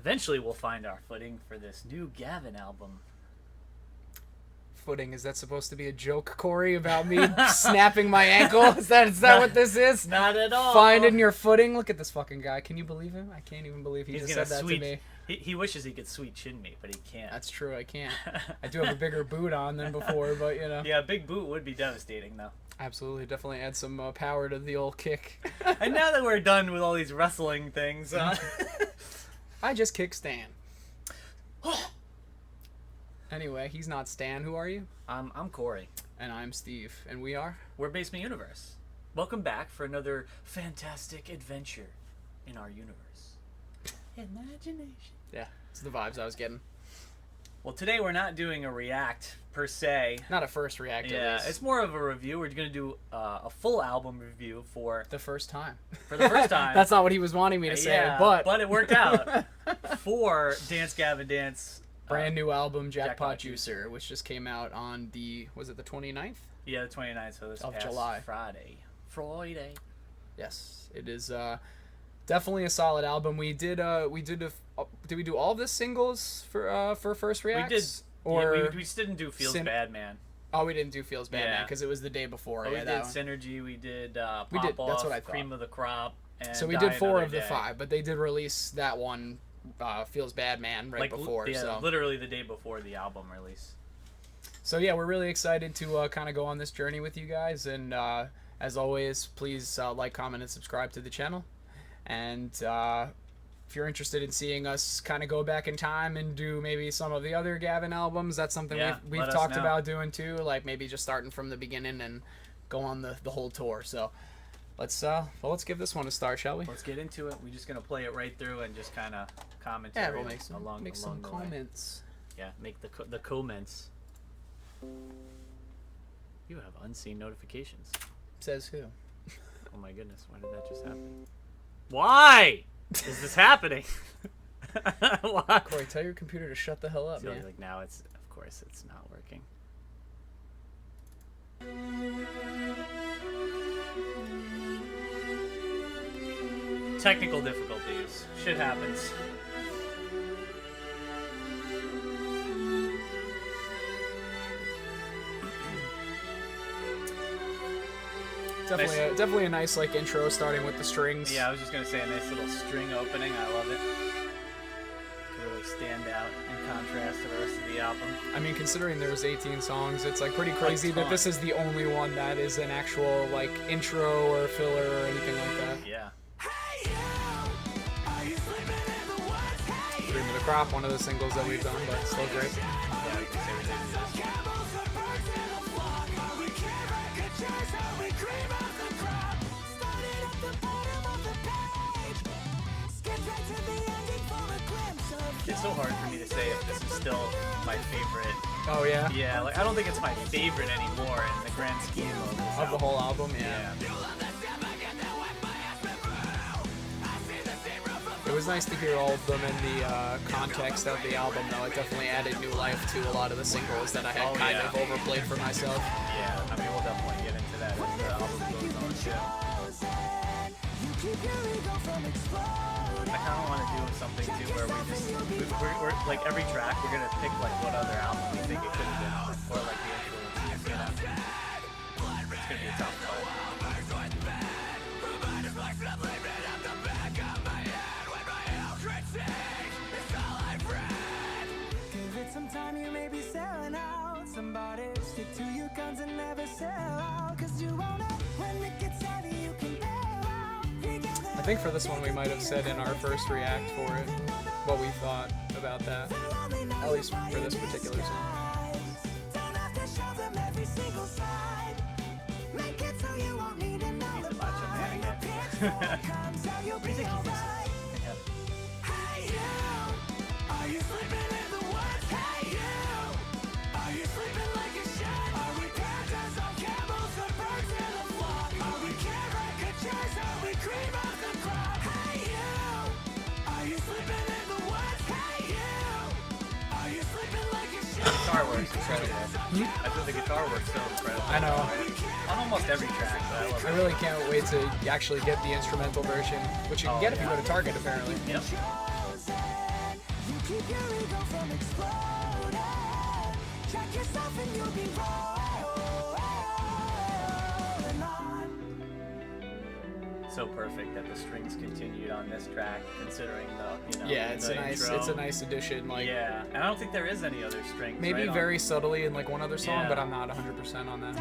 Eventually we'll find our footing for this new Gavin album. Footing, is that supposed to be a joke, Corey, about me snapping my ankle? Is that what this is? Not at all. Finding your footing? Look at this fucking guy. Can you believe him? I can't even believe he just said that to me. He wishes he could sweet chin me, but he can't. That's true, I can't. I do have a bigger boot on than before, but you know. Yeah, a big boot would be devastating, though. Absolutely, definitely add some power to the old kick. And now that we're done with all these wrestling things, I just kick Stan. Anyway, he's not Stan. Who are you? I'm Corey. And I'm Steve. And we are? We're Basement Universe. Welcome back for another fantastic adventure in our universe. Imagination. Yeah, it's the vibes I was getting. Well, today we're not doing a react per se. Not a first react, at least. It's more of a review. We're going to do a full album review for... The first time. For the first time. That's not what he was wanting me to say, but... But it worked out. For Dance Gavin Dance... Brand new album, Jackpot Juicer, which just came out on the... Was it the 29th? Yeah, the 29th, so this past July. Friday. Yes, it is... definitely a solid album. Did we do all of the singles for first reacts? We did. Or yeah, we just didn't do Feels Bad Man. Oh, we didn't do Feels Bad Man because it was the day before. Oh, yeah, we did Synergy. We did Pop That's Off, what I thought. Cream of the Crop. And so we did 4 of the 5, but they did release that one, Feels Bad Man, before. Yeah, so literally the day before the album release. So yeah, we're really excited to kind of go on this journey with you guys, and as always, please like, comment, and subscribe to the channel. And if you're interested in seeing us kind of go back in time and do maybe some of the other Gavin albums, that's something we've talked about doing too. Like maybe just starting from the beginning and go on the whole tour. So let's give this one a start, shall we? Let's get into it. We're just gonna play it right through and just kind of comment. Yeah, we'll make some along comments. Way. Yeah, make the comments. You have unseen notifications. Says who? Oh my goodness! Why did that just happen? Why is this happening? Why? Corey, tell your computer to shut the hell up, man. Like now it's, of course, it's not working. Technical difficulties. Shit happens. Definitely a nice intro, starting with the strings. Yeah, I was just gonna say a nice little string opening. I love it. To really stand out in contrast to the rest of the album. I mean, considering there's 18 songs, it's pretty crazy that this is the only one that is an actual intro or filler or anything like that. Yeah. Cream of the Crop, one of the singles that we've done, but still great. Yeah, we can say we did this. It's so hard for me to say if this is still my favorite. Oh yeah? Yeah, I don't think it's my favorite anymore in the grand scheme of this album. The whole album, yeah. It was nice to hear all of them in the context of the album, though. It definitely added new life to a lot of the singles that I had kind of overplayed for myself. Yeah, I mean, we'll definitely get into that as the album goes on, too. I kind of want to do something, too, where we're like, every track, we're going to pick, what other album we think it could have been, or, the influences, you know? It's going to be a tough fight. Sometime you may be selling out. Somebody stick to your guns and never sell out. Cause you won't know when it gets heavy you can bail out. I think for this one we might have said in our first react for it what we thought about that. At least for this particular song. Don't have to show them every single side. Make it so you won't need another line. Comes out you'll be alright. Hey you, are you sleeping in the woods? Hey you, are you sleeping like a shit? Are we panthers on camels or birds in the flock? Are we caricatures? Are we cream of the crop? Hey you, are you sleeping in the woods? Hey you, are you sleeping like a shit? Guitar work's incredible. I thought the guitar work's so incredible. I know. On almost every track, but I love it. I really can't wait to actually get the instrumental version, which you can get if you go to Target, apparently. Yep. Keep your ego from exploding. Check yourself and you'll be rolling on. So perfect that the strings continued on this track, considering the Yeah, it's the a nice intro. it's a nice addition. Like Yeah, and I don't think there is any other strings. maybe right, very subtly in like one other song, Yeah. but I'm not 100% on that.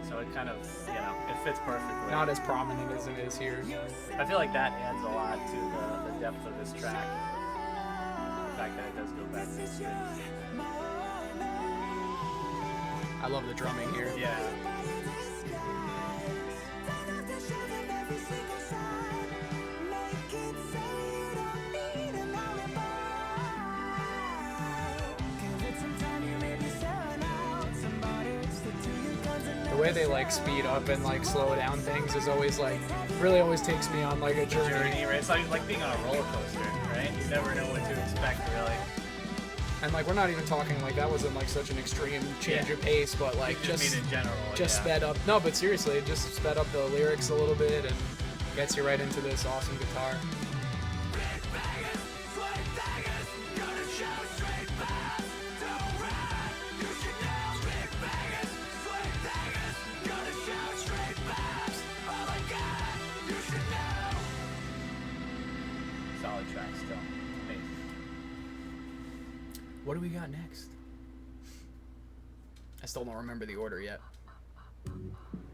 So it kind of it fits perfectly. Not as prominent as it is here. I feel like that adds a lot to the depth of this track. The fact that it does go back to the strings. I love the drumming here. Yeah. The way they like speed up and like slow down things is always like really always takes me on like a journey. Right? It's like being on a roller coaster, right? You never know what to expect, really. And like we're not even talking like that wasn't like such an extreme change of pace, but like Just just mean in general. just sped up. No, but seriously, it just sped up the lyrics a little bit and gets you right into this awesome guitar. Solid track still. Amazing. What do we got next? I still don't remember the order yet.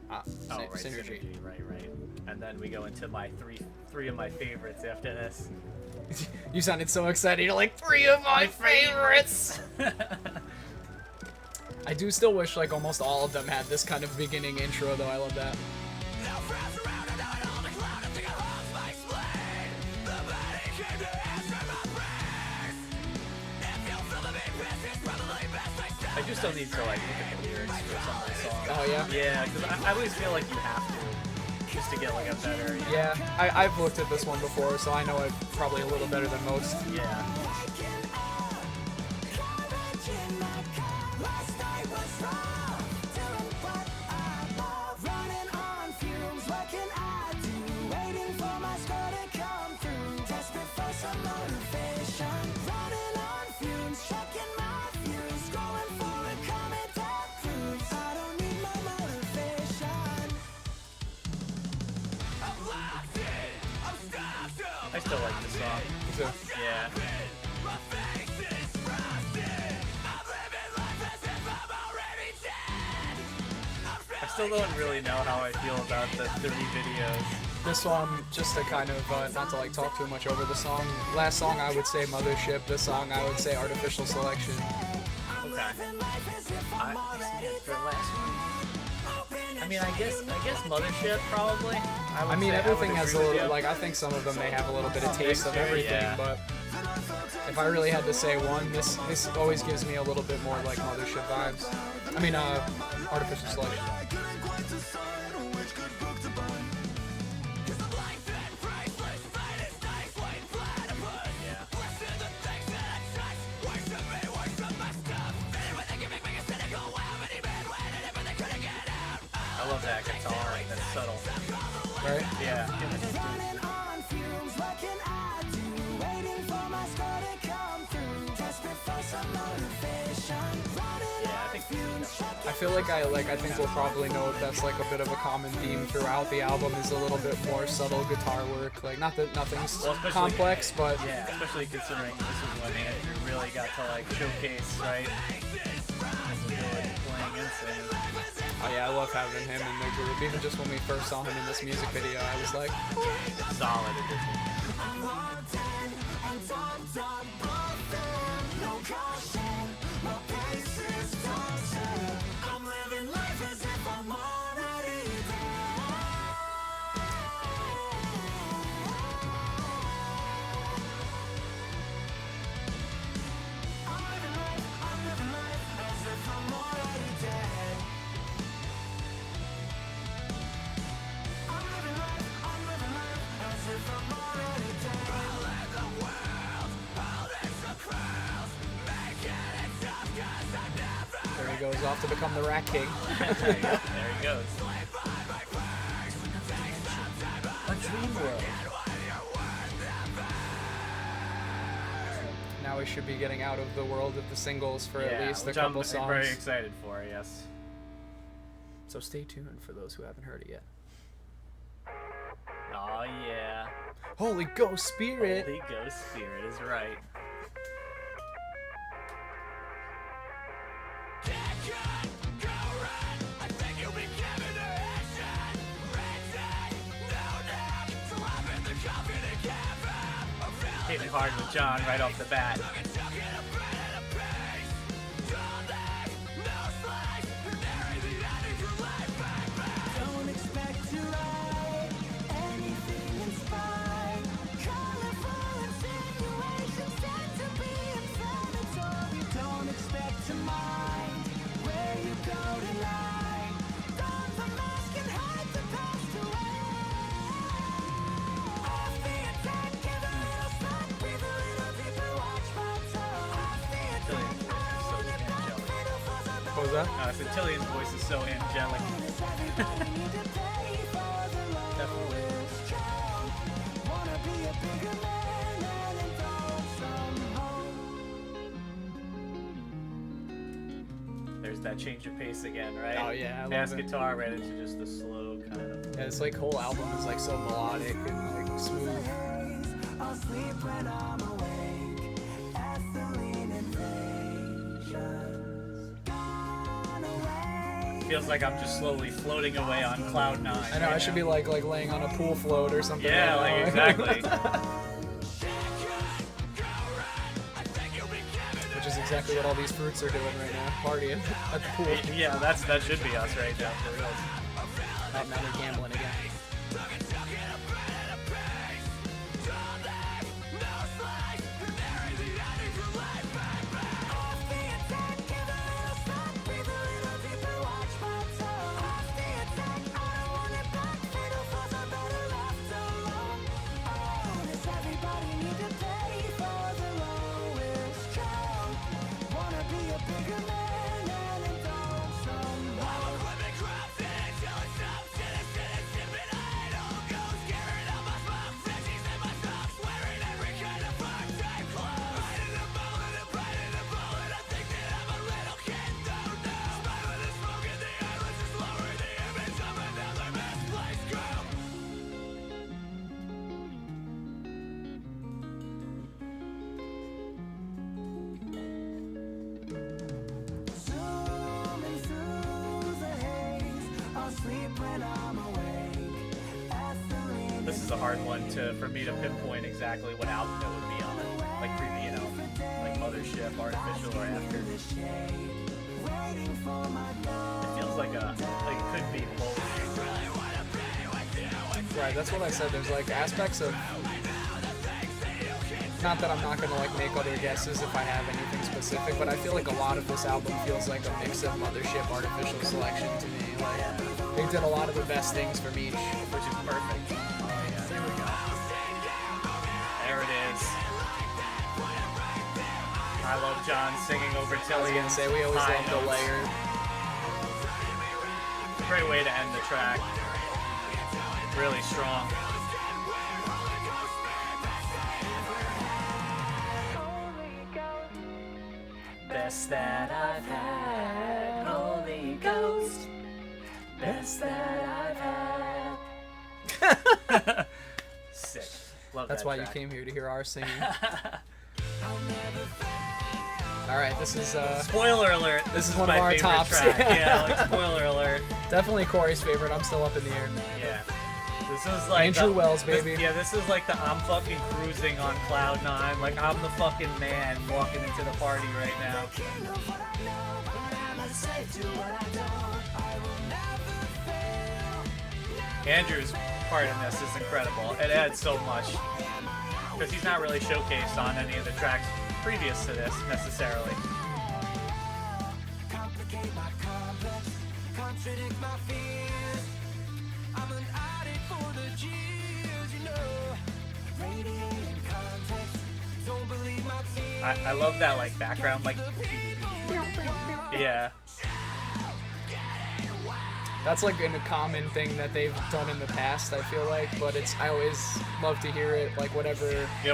Oh, right, Synergy. Right. And then we go into my three of my favorites after this. You sounded so excited. You're like, 3 of my favorites! I do still wish like almost all of them had this kind of beginning intro, though. I love that. I just don't need to like look at the lyrics for some of the songs. Oh, yeah? Yeah, because I always feel like you have to, just to get like a better. Yeah, I've looked at this one before, so I know it probably a little better than most. Yeah. I still like this song. So, Yeah. I still don't really know how I feel about the 3 videos. this one, just to kind of, not to like talk too much over the song. Last song I would say Mothership. This song I would say Artificial Selection. Okay. For last one. I mean, I guess Mothership probably. I mean, everything has a little, like, I think some of them may have a little bit of taste of Mixture, everything, yeah. but if I really had to say one, this always gives me a little bit more like Mothership vibes. I mean, Artificial Selection. I love that guitar, that's subtle. Right? Yeah. I feel like I think we'll probably know if that's like a bit of a common theme throughout the album is a little bit more subtle guitar work. Like not that nothing's complex, but Yeah, especially considering this is when Andrew really got to like showcase, right? Playing and singing. oh yeah, I love having him in the group. Even just when we first saw him in this music video, I was like, Solid addition. there he goes off to become the Rat King. There he goes. A dream world. Now boys should be getting out of the world of the singles for at least a which couple I'm songs. very excited for. Yes. So stay tuned for those who haven't heard it yet. Oh yeah. Holy Ghost Spirit! Holy Ghost Spirit is right. Hitting hard with John right off the bat. Don't expect to write anything inspired. Colorful insinuations tend to be inflammatory. Don't expect to mind where you go tonight. Don the mask and hide the past away. Off the attack, give a little slack, breathe a little deeper, watch my tone. Off the attack, I don't want it back, fatal flaws are What was that? Centillion's voice is so angelic. Definitely. There's that change of pace again, right? Oh, yeah, I love Bass it. guitar right into just the slow kind of. Yeah, this like whole album is like so melodic and like smooth. I'll sleep when I'm awake. Ethylene invasions gone away. Feels like I'm just slowly floating away on cloud 9. I know, I should be like laying on a pool float or something. Yeah, like exactly. Which is exactly what all these fruits are doing right now, partying at the pool. Yeah, that should be us right now. For real. Oh, now they're gambling again. This is a hard one for me to pinpoint exactly what album it would be on. Like you know, like Mothership, Artificial, or After. It feels like it could be both. Right, that's what I said. There's like aspects of. Not that I'm not gonna like make other guesses if I have anything specific, but I feel like a lot of this album feels like a mix of Mothership, Artificial Selection to me. Like they did a lot of the best things from each, Which is perfect. Oh yeah, there we go. There it is. I love John singing over I was Tilly gonna and say we always high love the notes. layer. Great way to end the track. Really strong. Best that I've had, Holy Ghost. Best that I've had. Sick. Love That's that why track. you came here to hear our singing. All right, this is Spoiler alert. This is one of my our favorite tops. track. Yeah, like spoiler alert. definitely Corey's favorite. I'm still up in the air. Yeah. This is like Andrew Wells, this- baby. yeah, this is like the I'm fucking cruising on cloud 9. Like I'm the fucking man walking into the party right now. Andrew's part in this is incredible. It adds so much because he's not really showcased on any of the tracks previous to this necessarily. Complicate my complex, contradict my fears. I'm an addict for the cheers, you know. Radiating context, don't believe my tears. I love that like background like yeah. That's like a common thing that they've done in the past, I feel like, but I always love to hear it, like whatever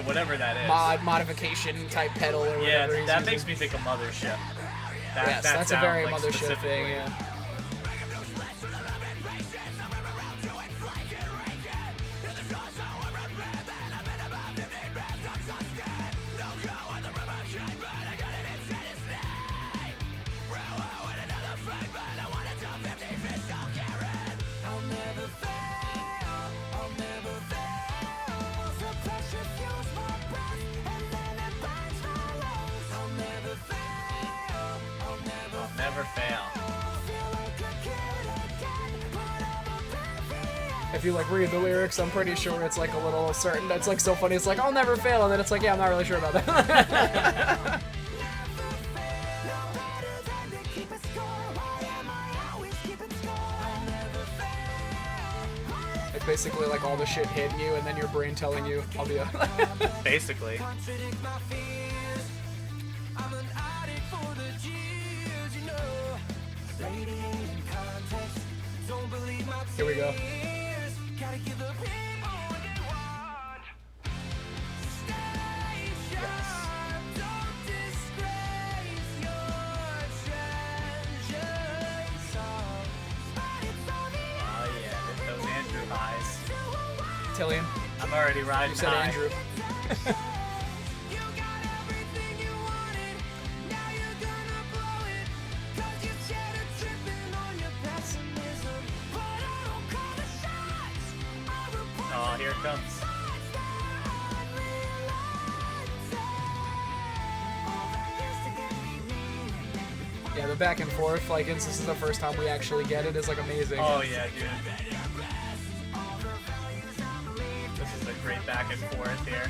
whatever that is. modification type pedal or whatever. Yeah, that makes me think of Mothership. Yes, that's a very Mothership thing, yeah. Never fail. If you like read the lyrics, I'm pretty sure it's like a little certain. It's like so funny. It's like I'll never fail, and then it's like, yeah, I'm not really sure about that. It's basically like all the shit hitting you, and then your brain telling you, "I'll be a." Basically. Here we go. Oh yeah, those Andrew highs. Tillian, I'm already riding you said high. Andrew. Oh, here it comes. Yeah, the back and forth, like this is the first time we actually get it, is like amazing. Oh yeah, dude. This is a great back and forth here.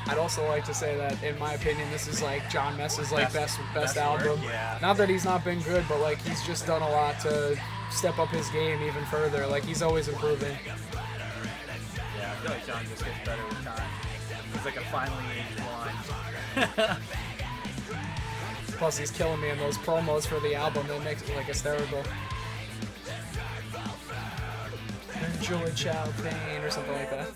I'd also like to say that, in my opinion, this is like John Mess's like best best album. work, yeah. Not that he's not been good, but like he's just done a lot to step up his game even further. Like he's always improving. Yeah, I feel like John just gets better with time. He's like a finely aged wine. Plus, he's killing me in those promos for the album. That makes it like hysterical. Enjoy Chow Pain or something like that.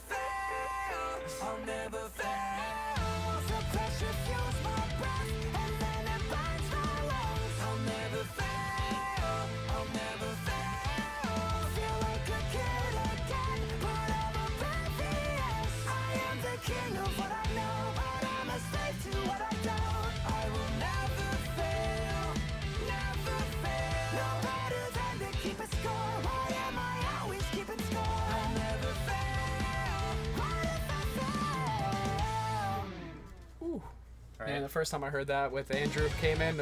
Man, the first time I heard that with Andrew came in,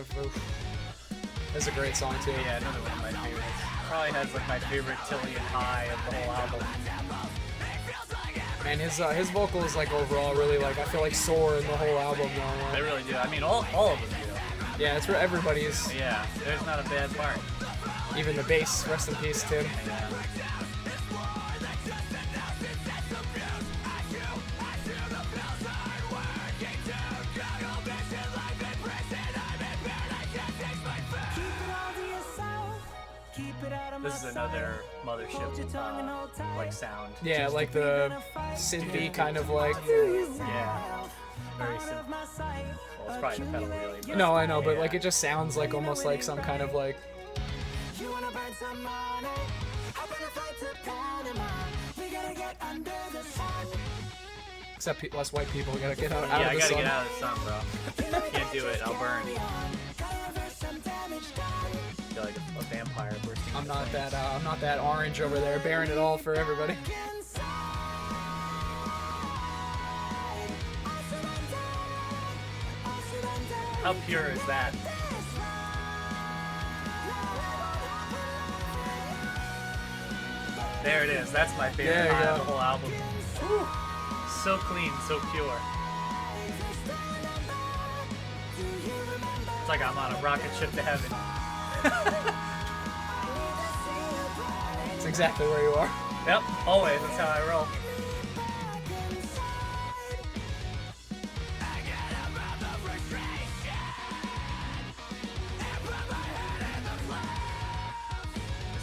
it's a great song too. Yeah, another one of my favorites. Probably has like my favorite Tillian high of the whole album. Man, his vocals like overall really like I feel like soar in the whole album though. They really do. I mean, all of them do. Yeah, it's for everybody's. Yeah, there's not a bad part. Even the bass, rest in peace, Tim. Yeah. This is another Mothership like sound. Yeah, like the synthy kind of like. Yeah. Very simple. Well, it's probably the pedal really. But No, I know, but yeah. like it just sounds like almost like some kind of like. Except less white people gotta get out Yeah, of I the gotta sun. get out of the sun, bro. Can't do it. I'll burn. I feel like a vampire bursting. I'm into not flames. I'm not that orange over there, bearing it all for everybody. How pure is that? There it is. That's my favorite There you high of go. the whole album. Whew. So clean, so pure. It's like I'm on a rocket ship to heaven. It's exactly where you are. Yep, always. That's how I roll.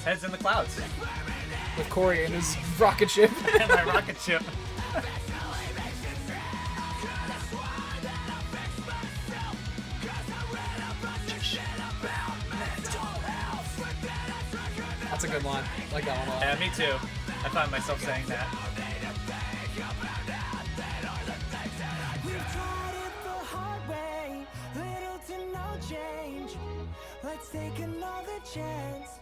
His head's in the clouds. With Cory and his rocket ship. And my rocket ship. That's a good line. I like that one a lot. Yeah, me too. I find myself saying that. We've tried it the hard way, little to no change. Let's take another chance.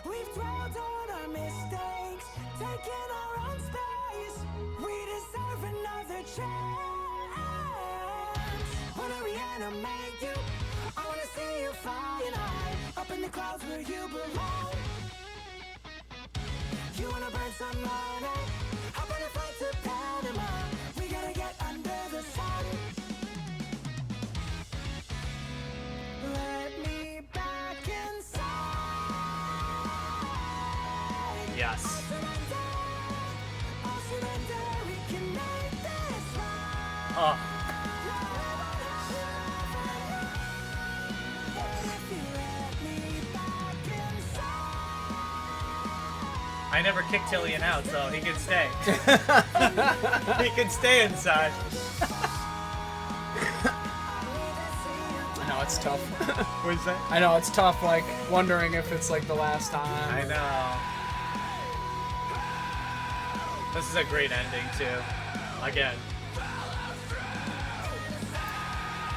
We've dwelled on our mistakes, taking our own space. We deserve another chance. Wanna reanimate you? I wanna see you flying high, up in the clouds where you belong. You wanna burn some money? Hop on a flight to Panama. We gotta get under the sun. Let me back inside. Yes. I'll surrender. We can make this right. Oh, If you let me back inside. I never kicked Tillian out, so he can stay. He can stay inside. I know it's tough. What is that? I know it's tough, like wondering if it's like the last time. I know. This is a great ending too. Again.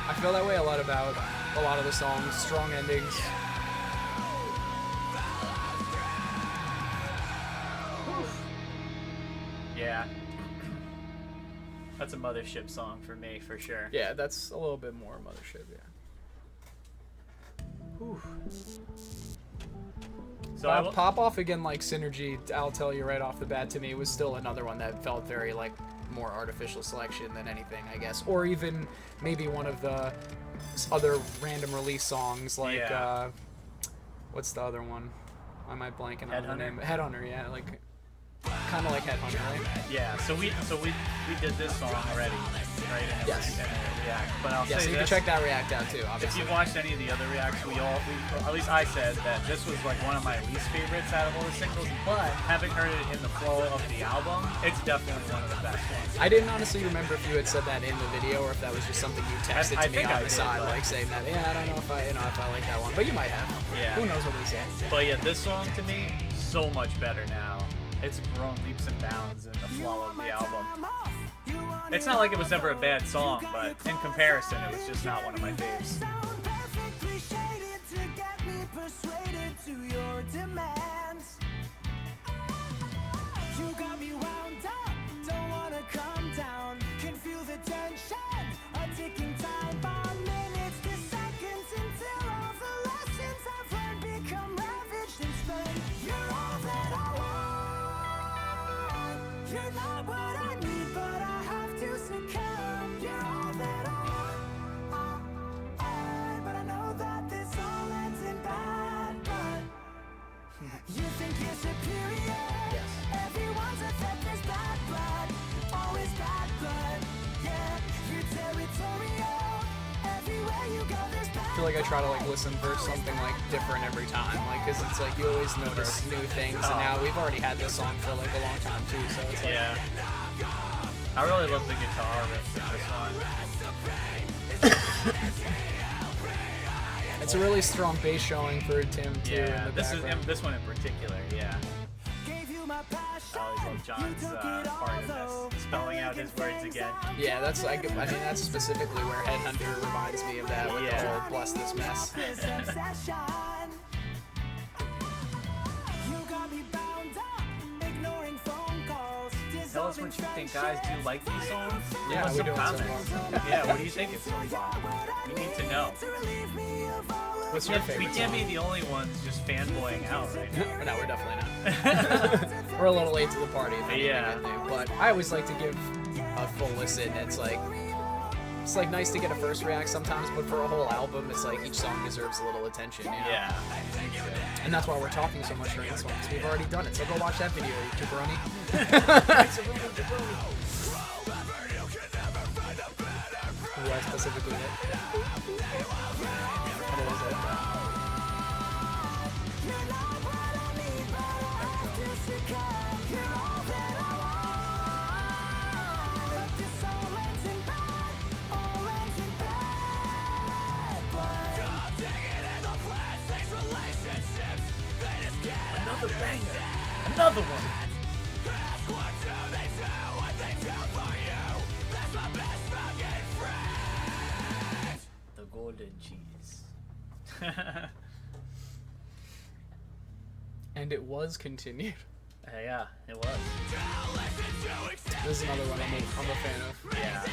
I feel that way a lot about a lot of the songs, strong endings. Yeah. That's a Mothership song for me, for sure. Yeah, that's a little bit more Mothership, yeah. Whew. So I will, Pop Off again, like Synergy, I'll tell you right off the bat, to me was still another one that felt very like more artificial selection than anything, I guess. Or even maybe one of the other random release songs, like Yeah. what's the other one? Why am I blanking on the Headhunter? name? Headhunter, yeah, like kind of like Headhunter, right? yeah. So we did this song already, right? In Yes. In a react. But I'll Yeah, say so you this. can check that react out too, If obviously. you've watched any of the other reacts, at least I said that this was like one of my least favorites out of all the singles, but having heard it in the flow of the album, it's definitely one of the best ones. I didn't honestly remember if you had said that in the video or if that was just something you texted I to me think I on the did, side, but- like saying that. Yeah, I don't know if I like that one, but you might have. Yeah. Who knows what they say? But yeah, this song to me, so much better now. It's grown leaps and bounds in the flow of the album. It's not like it was ever a bad song, but in comparison, it was just not one of my faves. Sound perfectly shaded to get me persuaded to your demands. You got me wound up, don't wanna come down. Can feel the tension, a ticking time bomb. Minutes to seconds until all the lessons I've learned become ravaged and spent. You're all that I want. You're not what I need, but I have to succumb. You're all that I want. But I know that this all ends in bad blood. You think you're superior? Yes. Everyone's a threat, there's bad blood. Always bad blood. Yeah, you're territorial. Everywhere you go, there's bad I feel like I try to like listen for something like different every time, like because it's like you always notice new things, and now we've already had this song for like a long time too, so it's like Yeah. I really love the guitar riff in this one. it's a really strong bass showing for Tim too. Yeah, in the background. this one in particular, yeah. Gave you my passion. I always love John's part in this, spelling out his words again. Yeah, that's I mean that's specifically where Headhunter reminds me of that with the Yeah. whole bless this mess. This obsession. You got me bound up, ignoring phone calls. Tell us what you think, guys. Do you like these songs? Leave Yeah, us we some do it so comments. far. Yeah, what do you think it's so far? We need to know. What's your We favorite can't song? be the only ones just fanboying out right now. No, we're definitely not. We're a little late to the party, if anything, Yeah. I think. But I always like to give a full listen. It's like nice to get a first react sometimes, but for a whole album, it's like each song deserves a little attention. You know? Yeah. And that's why we're talking so much during this one, because we've already done it. So go watch that video, you jabroni. Who I specifically hit. How did I say that? another one. The golden cheese. And it was continued. Yeah, it was. This is another one I'm a fan of. Yeah.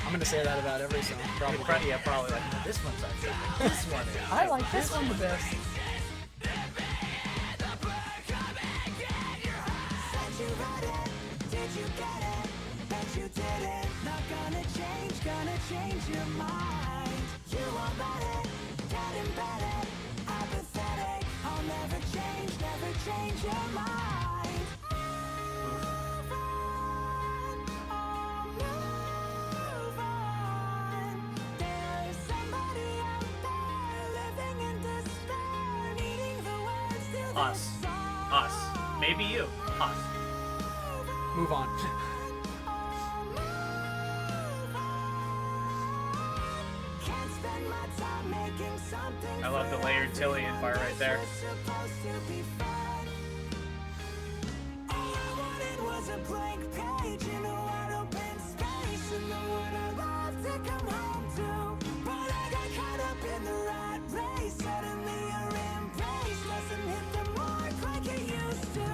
I'm gonna say that about every song, probably. Yeah, probably like, this one's our favorite. This one is. I like this one the best. Said you read it, did you get it? Bet you didn't. Not gonna change your mind. You won't let it get embedded. Apathetic, I'll never change your mind. Move on, move on. There's somebody out there living in despair, needing the words to this Us. song. Us. Maybe you. Us. Move on. Can't spend my time making something I love the layered Tillian part right there. supposed to be fun. All I wanted was a blank page in a wide open space, and the one I love to come home to. But I got caught up in the rat race. Suddenly your embrace doesn't hit the mark like it used to.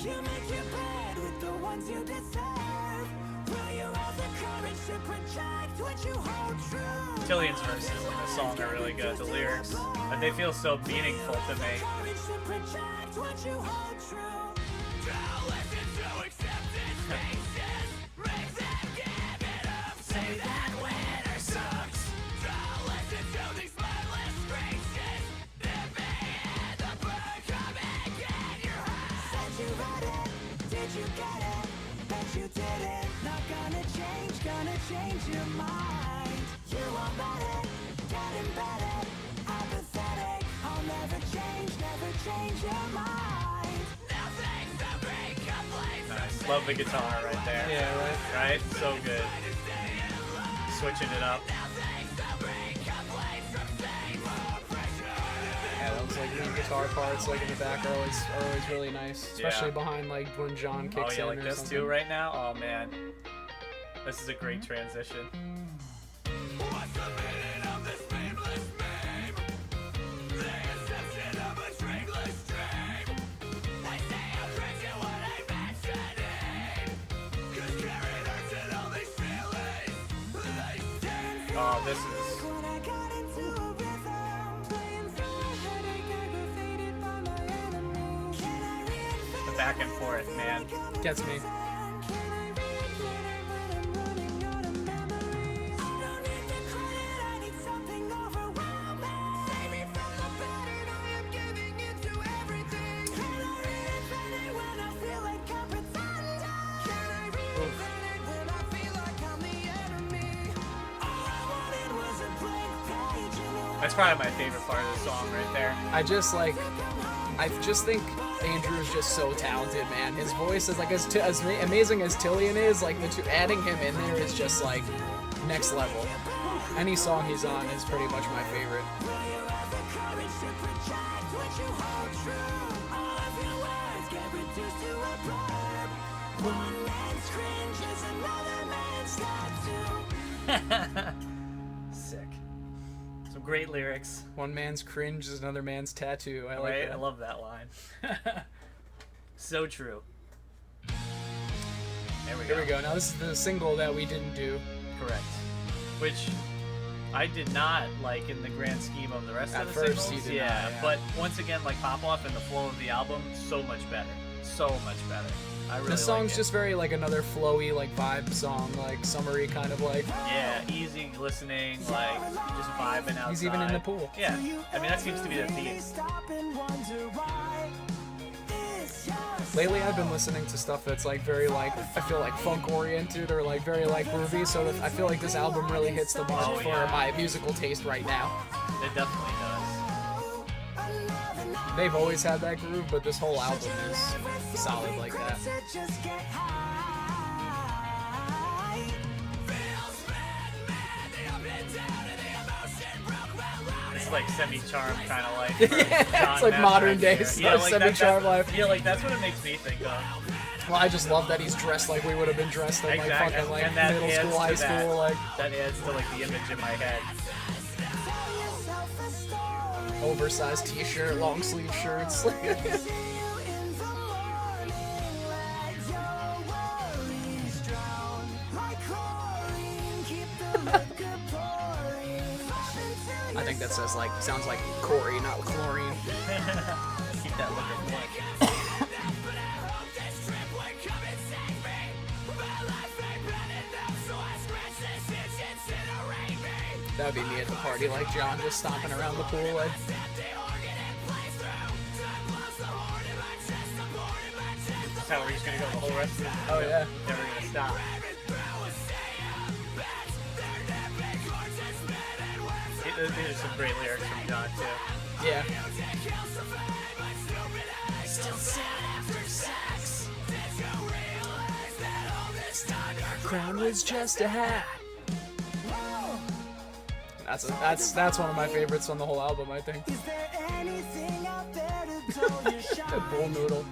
You make your bed with the ones you deserve. Will you have the courage to project what you hold true? Tillian's verses in this song are really good. The lyrics, and they feel so meaningful to me. Courage to project what you hold true. Say that winner sucks. Said you read it, did you get it? Bet you didn't. Not gonna change your mind. You won't let it get embedded. Apathetic, I'll never change your mind. Nothing's to be complete. Nice. Love the guitar right there. Yeah, right. Right? So good. Switching it up. Yeah, those like the guitar parts like in the back are always really nice, especially Yeah. behind like when John kicks Oh yeah, in like or this something. too right now. Oh man, this is a great transition. Oh, this is. When I got into a rhythm, playing through a headache, aggravated by my enemy. Can I reinvent The back and forth, man. Gets me. Can I reinvent it when I'm running out of memories? I don't need the credit, I need something overwhelming. Save me from the pattern, I am giving into everything. Can I reinvent it when I feel like a pretender? Can I reinvent it when I feel like I'm the enemy? All I wanted was a blank page in a That's probably my favorite part of the song right there. I just think Andrew is just so talented, man. His voice is like as amazing as Tillian is. Like adding him in there is just like next level. Any song he's on is pretty much my favorite. One man's cringe is another man's tattoo. Sick. Some great lyrics. One man's cringe is another man's tattoo. I like Right? that. I love that line. So true. There we go. Here we go. Now this is the single that we didn't do. Correct. Which I did not like in the grand scheme of the rest At of the first, singles. you did not, yeah. But once again, like Pop Off and the flow of the album, so much better. So much better. I really This song's like it. just very like another flowy like vibe song, like summery kind of like. Yeah, easy listening, like just vibing outside. He's even in the pool. Yeah, I mean that seems to be the theme. Lately, I've been listening to stuff that's like very like I feel like funk oriented or like very like groovy. So that I feel like this album really hits the mark Oh, for yeah. my musical taste right now. It definitely does. They've always had that groove, but this whole album is solid like that. It's like semi-charm kind of life. Yeah, it's like modern day stuff, semi-charm life. Yeah, like that's what it makes me think of. Well, I just love that he's dressed like we would have been dressed in like fucking like middle school, high school, like. That adds to like the image in my head. Oversized t-shirt, long sleeve shirts. I think that says like, sounds like Cory, not chlorine. Keep that liquor blank. That would be me at the party, like John, just stomping around the pool, like. That's how we're just gonna go the whole rest of it. Oh yeah. Never gonna stop. There's some great lyrics from John too. Yeah. Still sad after sex. Crown was just a hat. That's one of my favorites on the whole album, I think. Is there anything out there to tell you The bull noodle.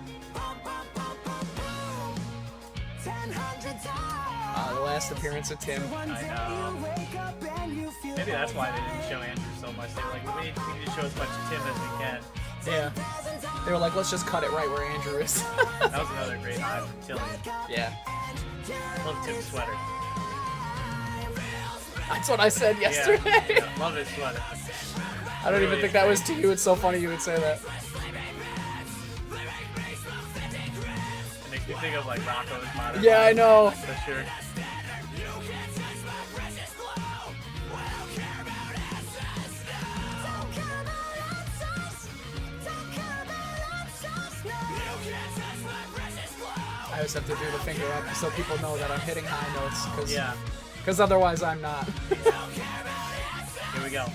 100 times. The last appearance of Tim. One day you wake up and you feel Maybe that's why they didn't show Andrew so much. They were like, we need to show as much of Tim as we can. Yeah. They were like, let's just cut it right where Andrew is. That was another great eye from Tilly. Yeah. Love Tim's sweater. That's what I said yesterday. Yeah, love his sweater. I don't even think that was to you. It's so funny you would say that. It makes me think of like Rocco's Modern Yeah, I know. For sure. I always have to do the finger up so people know that I'm hitting high notes. Yeah. Because otherwise I'm not. Here we go.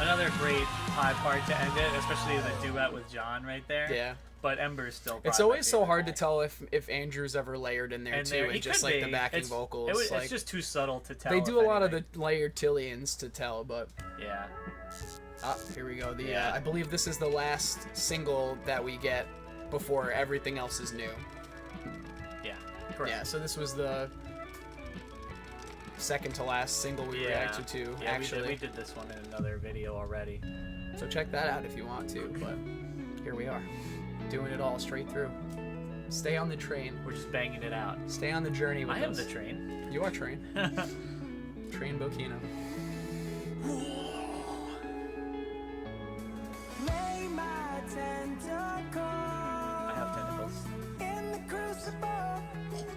Another great high part to end it, especially the duet with John right there. Yeah. But Ember's still. It's always so hard to tell if Andrew's ever layered in there And too, he and just could like the be. backing It's- vocals. It's like, just too subtle to tell. they do if a lot of the anything. layered Tillians to tell, but Yeah. here we go. Yeah. I believe this is the last single that we get before everything else is new. Yeah. Correct. Yeah, so this was the second to last single we reacted to, Yeah, actually. we did this one in another video already. So check that out if you want to, but here we are, doing it all straight through. Stay on the train. We're just banging it out. Stay on the journey with I us. am the train. You are train. Train Volcano. lay my tentacle I have tentacles. in the crucible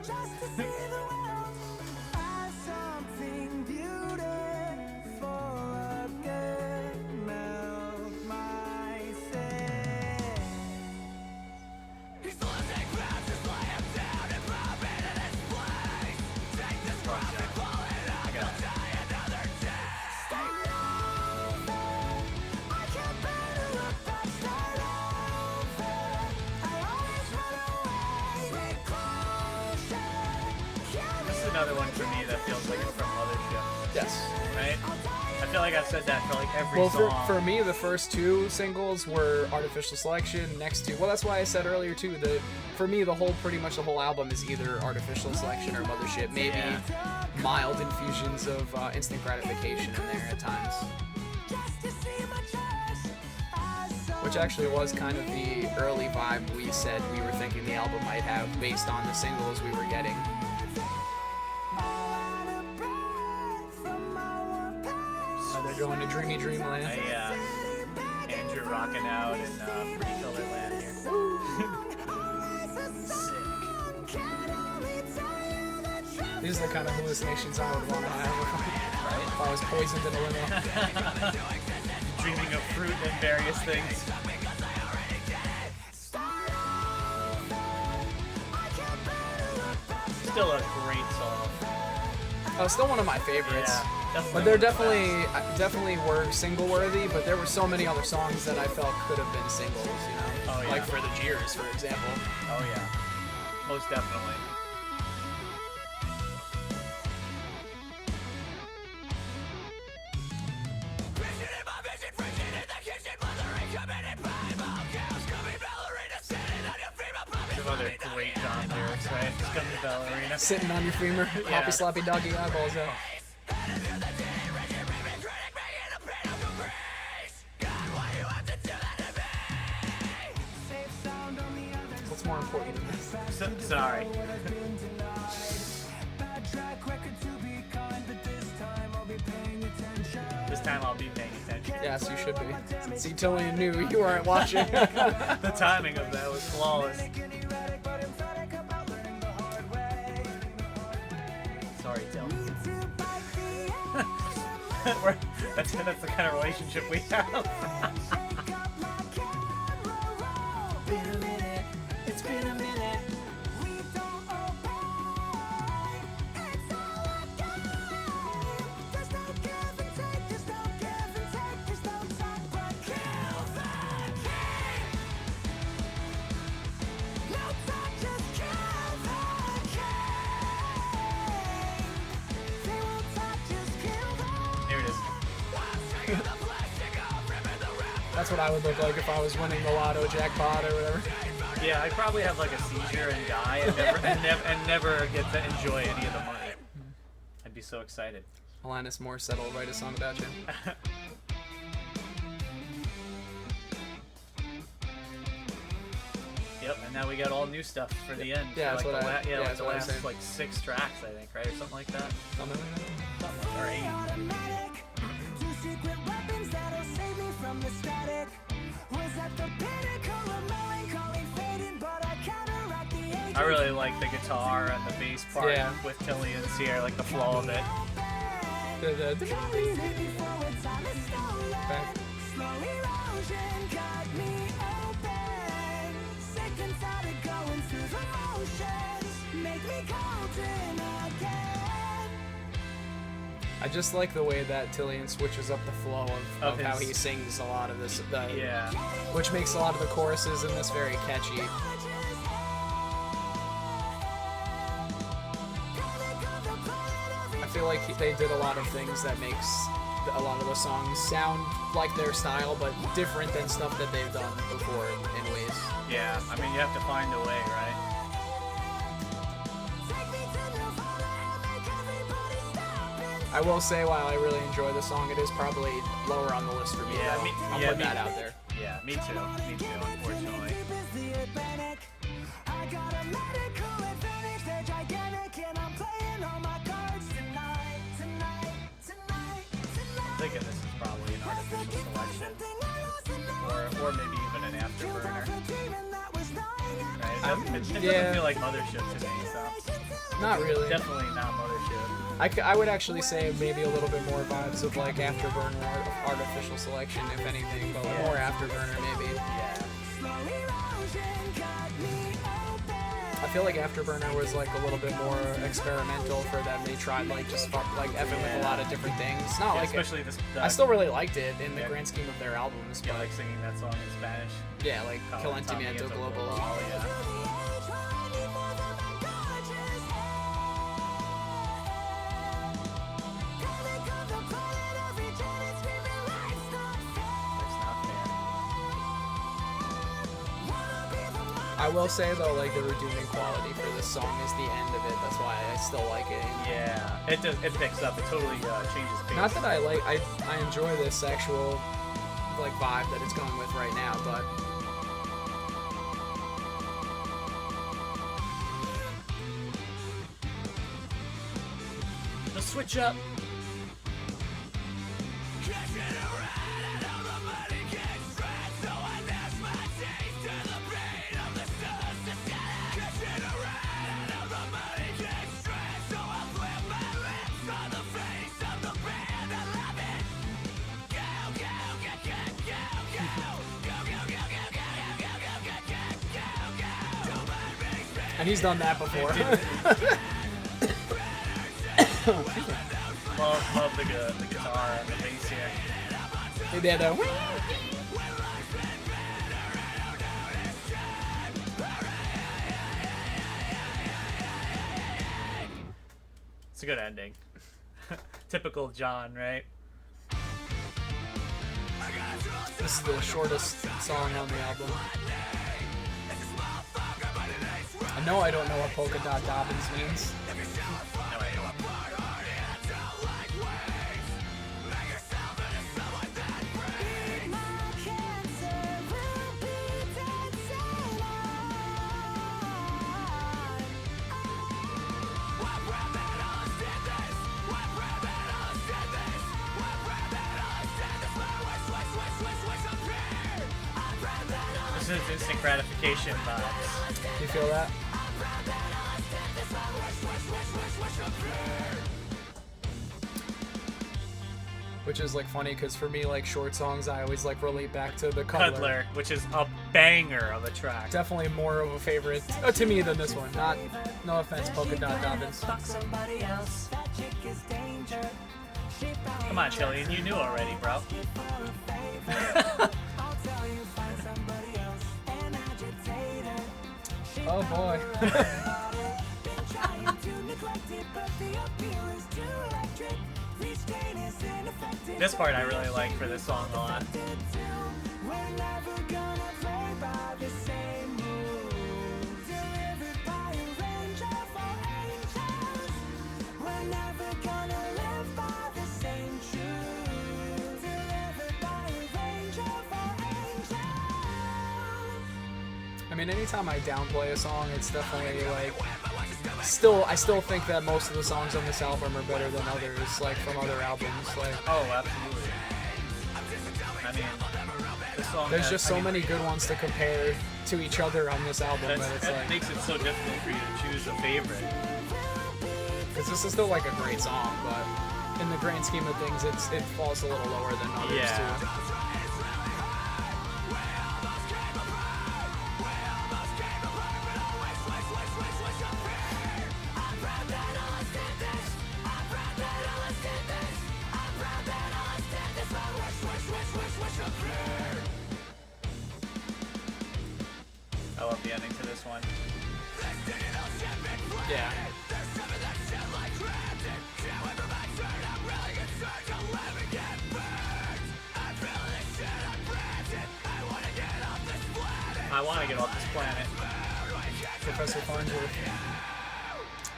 just to see the world as something beautiful again. Melt myself. I got it. I can't bear to look back, start over. I always run away, take closure. This is another one for me that feels like it's from Mothership, Yes. right? I feel like I've said that for like every Well, song. for me, the first two singles were Artificial Selection. Next two, well, that's why I said earlier too that for me, pretty much the whole album is either Artificial Selection or Mothership. Maybe Yeah. mild infusions of instant gratification in there at times, Just to see my chest as which actually was kind of the early vibe we said we were thinking the album might have based on the singles we were getting. They're going to Dreamy Dreamland. Andrew rocking out in Pretty Color Land here. Sick. These are the kind of hallucinations I would want to have if I was poisoned in a limo. Dreaming of fruit and various things. Still a great song. Still one of my favorites. Yeah, But they're definitely were single worthy, but there were so many other songs that I felt could have been singles, you know? Oh, yeah. Like For the Jeers, for example. Oh yeah, most definitely. Gummy ballerina. Sitting on your femur, Yeah. hoppy sloppy doggy eyeballs out. What's more important than this? Sorry. This time I'll be paying attention. Yes, you should be. See, Tillian knew you weren't watching. The timing of that was flawless. Sorry, Till. that's the kind of relationship we have. It's been a minute. Here it is. That's what I would look like if I was winning the lotto jackpot or whatever. Yeah, I'd probably have like a seizure and die and never get to enjoy any of the money. I'd be so excited. Alanis Morissette will write a song about you. Yep, and now we got all new stuff for the end. Yeah, like that's what the that's the what I was last saying. like 6 tracks, I think, right, or something like that. Something like that. Or 8. I really like the guitar and the bass part Yeah. with Tillian's here, like the flow of it. Back. I just like the way that Tillian switches up the flow of how his- he sings a lot of this, Yeah. which makes a lot of the choruses in this very catchy. I feel like they did a lot of things that makes a lot of the songs sound like their style, but different than stuff that they've done before in ways. Yeah, I mean, you have to find a way, right? I will say, while I really enjoy the song, it is probably lower on the list for me. Yeah, though. me- I'll yeah, put me- that out there. Yeah, me too, unfortunately. I'm thinking this is probably an artificial selection. Or maybe even an afterburner. Right? It doesn't Yeah. feel like Mothership to me, so. Not really. Definitely not Mothership. I would actually say maybe a little bit more vibes of like Afterburner artificial selection, if anything, but Yeah. more Afterburner maybe. Yeah. I feel like Afterburner was like a little bit more experimental for them. They tried like just like effing with a lot of different things. Not Yeah, like especially this. I still really liked it in the Yeah. grand scheme of their albums, Yeah, but like singing that song in Spanish. yeah, like Calentamiento Global. Oh, yeah. That's not fair. I will say though, like the redeeming quality for this song is the end of it. That's why I still like it. Yeah, it does. It picks up. It totally changes pace. Not that I enjoy this actual like vibe that it's going with right now, but Let's switch up. and he's done that before. Love the guitar and the bass here. He did though. It's a good ending. Typical John, right? This is the shortest song on the album. know I don't know what Polka Dot Dobbins means. No idea. This is instant gratification vibes. You feel that? Which is like funny because for me, like short songs, I always like relate back to the Cuddler, which is a banger of a track. Definitely more of a favorite to me than this one. Not, no offense, Polka Dot Dobbins. Come on, Chillian, you knew already, bro. Oh boy. This part I really like for this song a lot. I mean, anytime I downplay a song, it's definitely like, I still think that most of the songs on this album are better than others, like from other albums. Like, Oh, absolutely. I mean, this song there's has, just so many good ones to compare to each other on this album that it's that like, makes it so difficult for you to choose a favorite. because this is still like a great song, but in the grand scheme of things, it falls a little lower than others Yeah. too. I love the ending to this one. Yeah. I want to get off this planet. Professor Farnsworth.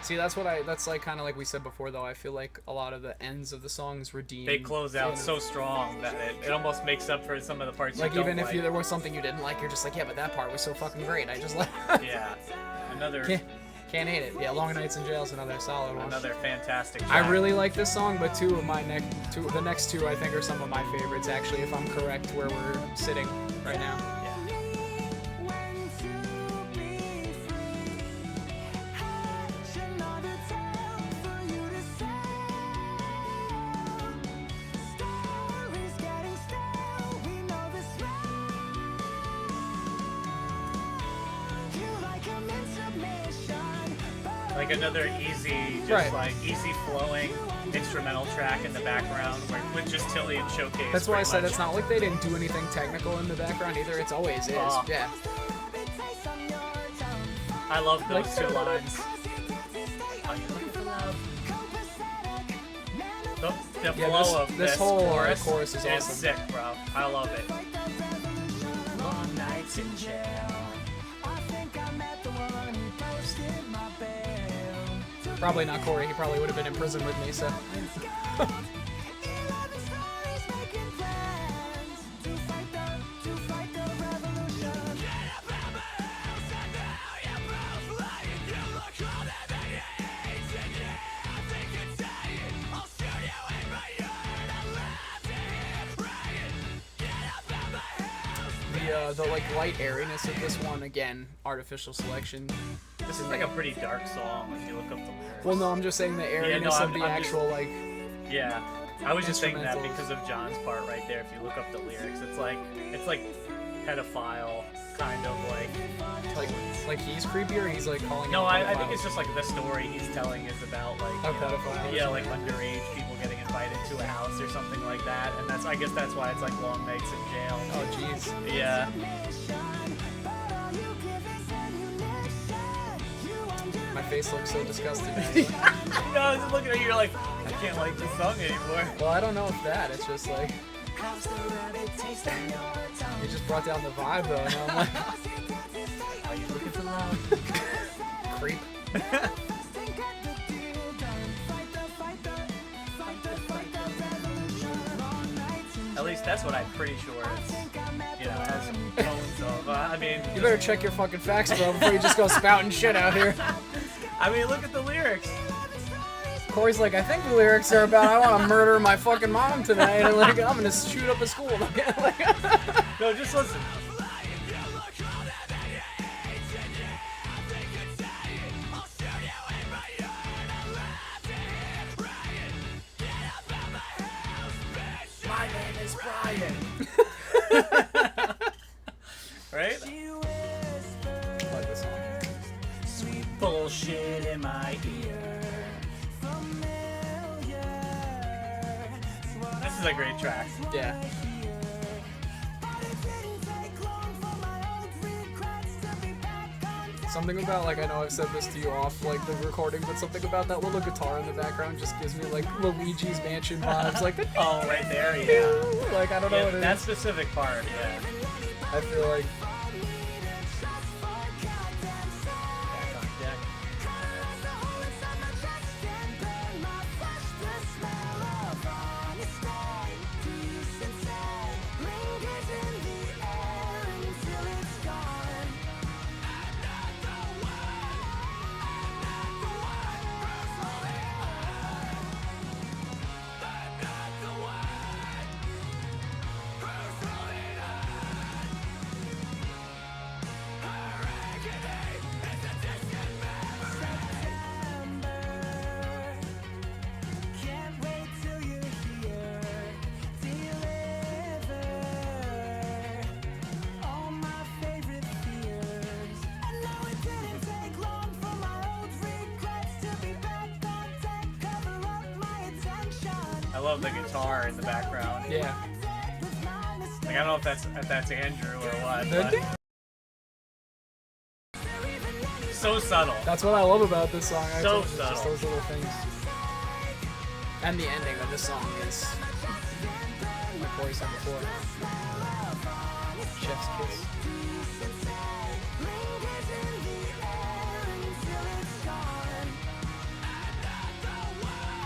See, that's like kind of like we said before, though. I feel like a lot of the ends of the songs redeem. They close out so strong that it almost makes up for some of the parts Like you don't even if like. there was something you didn't like, you're just like, yeah, but that part was so fucking great. I just like. Yeah. Another Can't hate it. Yeah, Long Nights in Jail is another solid one. another fantastic track. I really like this song, but the next two I think are some of my favorites. Actually, if I'm correct, where we're sitting right now. Like another easy, just Right. like easy flowing instrumental track in the background with just Tilly and Showcase. That's why I pretty said much. it's not like they didn't do anything technical in the background either. It's always is. Oh. Yeah. I love those Like- two lines. Are you looking for love? The Yeah, flow this- of this this whole, chorus, chorus is awesome. sick, bro. I love it. Long nights in jail. Probably not Corey. He probably would have been in prison with me. So. The like light airiness of this one, again, artificial selection. This is like a pretty dark song if you look up the lyrics. Well, no, I'm just saying the airiness of the I'm actual like. Yeah, I was just saying that Instrumentals. because of John's part right there. If you look up the lyrics, it's like pedophile kind of Like he's creepy, or he's like calling. No, out I think pedophiles? it's just like the story he's telling is about like A pedophile. yeah, like underage people getting invited to a house or something like that, and I guess that's why it's like long nights in jail. Oh jeez. Yeah. My face looks so disgusted. No, I was just looking at you, you're like, I can't like this song anymore. Well, I don't know if that. It's just like. You just brought down the vibe, though. And I'm like, Are you looking for love? creep. At least that's what I'm pretty sure it's, you know, has tones of. I mean, You better check your fucking facts, bro, before you just go spouting shit out here. I mean, look at the lyrics. Corey's like, I think the lyrics are about I want to murder my fucking mom tonight, and like I'm gonna shoot up a school. No, just listen. My name is Brian. Right? I like this song. Sweet bullshit in my ear. This is a great track. Yeah. Something about, like, I know I've said this to you off, like, the recording, but something about that little guitar in the background just gives me, like, Luigi's Mansion vibes, like, the Oh, right there, yeah. like, I don't know Yeah, what it that is. specific part, yeah. I feel like, Back on deck. I love the guitar in the background. yeah. Like, I don't know if that's Andrew or what, but so subtle. That's what I love about this song, actually. So It's just subtle. those little things. And the ending of this song is, like Corey said before, Chef's Kiss.